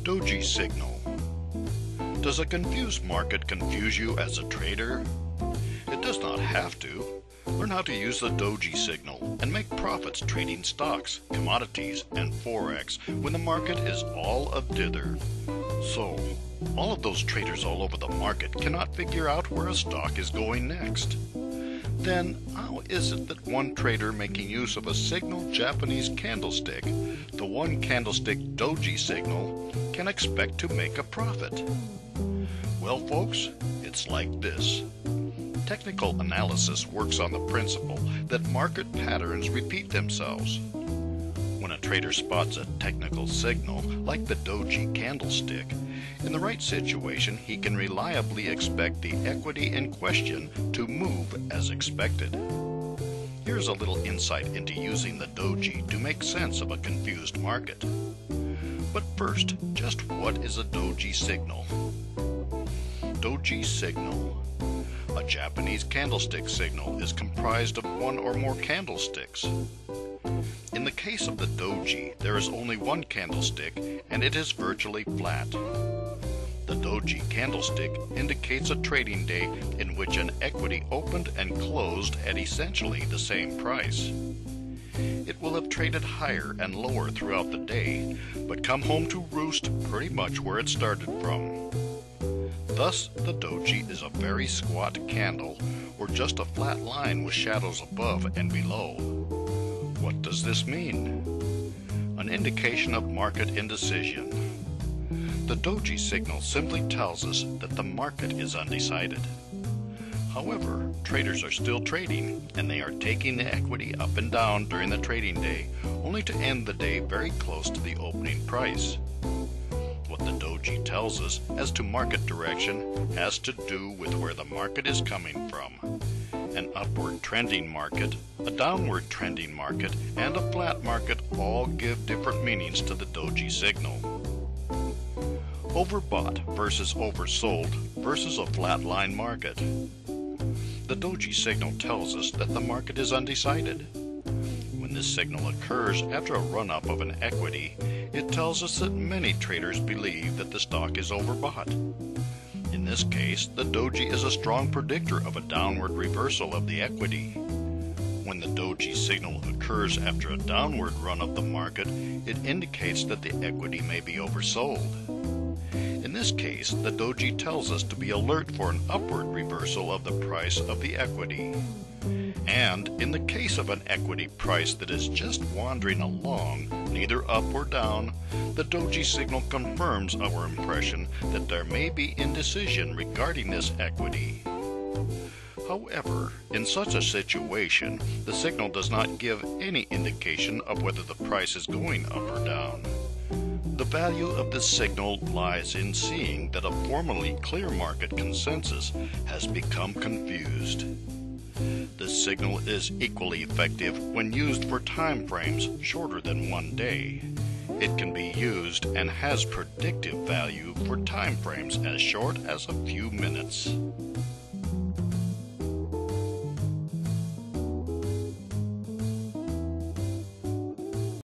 Doji Signal. Does a confused market confuse you as a trader? It does not have to. Learn how to use the Doji Signal and make profits trading stocks, commodities, and Forex when the market is all a dither. So, all of those traders all over the market cannot figure out where a stock is going next. Then, how is it that one trader making use of a signal Japanese candlestick, the one candlestick Doji Signal, can expect to make a profit? Well, folks, it's like this. Technical analysis works on the principle that market patterns repeat themselves. When a trader spots a technical signal, like the Doji candlestick, in the right situation he can reliably expect the equity in question to move as expected. Here's a little insight into using the Doji to make sense of a confused market. But first, just what is a Doji signal? Doji Signal. A Japanese candlestick signal is comprised of one or more candlesticks. In the case of the Doji, there is only one candlestick and it is virtually flat. The Doji candlestick indicates a trading day in which an equity opened and closed at essentially the same price. It will have traded higher and lower throughout the day, but come home to roost pretty much where it started from. Thus, the Doji is a very squat candle, or just a flat line with shadows above and below. What does this mean? An indication of market indecision. The Doji signal simply tells us that the market is undecided. However, traders are still trading, and they are taking the equity up and down during the trading day, only to end the day very close to the opening price. What the Doji tells us as to market direction has to do with where the market is coming from. An upward trending market, a downward trending market, and a flat market all give different meanings to the Doji signal. Overbought versus oversold versus a flat line market. The Doji signal tells us that the market is undecided. When this signal occurs after a run-up of an equity, it tells us that many traders believe that the stock is overbought. In this case, the Doji is a strong predictor of a downward reversal of the equity. When the Doji signal occurs after a downward run of the market, it indicates that the equity may be oversold. In this case, the Doji tells us to be alert for an upward reversal of the price of the equity. And in the case of an equity price that is just wandering along, neither up or down, the Doji signal confirms our impression that there may be indecision regarding this equity. However, in such a situation, the signal does not give any indication of whether the price is going up or down. The value of this signal lies in seeing that a formerly clear market consensus has become confused. This signal is equally effective when used for time frames shorter than one day. It can be used and has predictive value for time frames as short as a few minutes.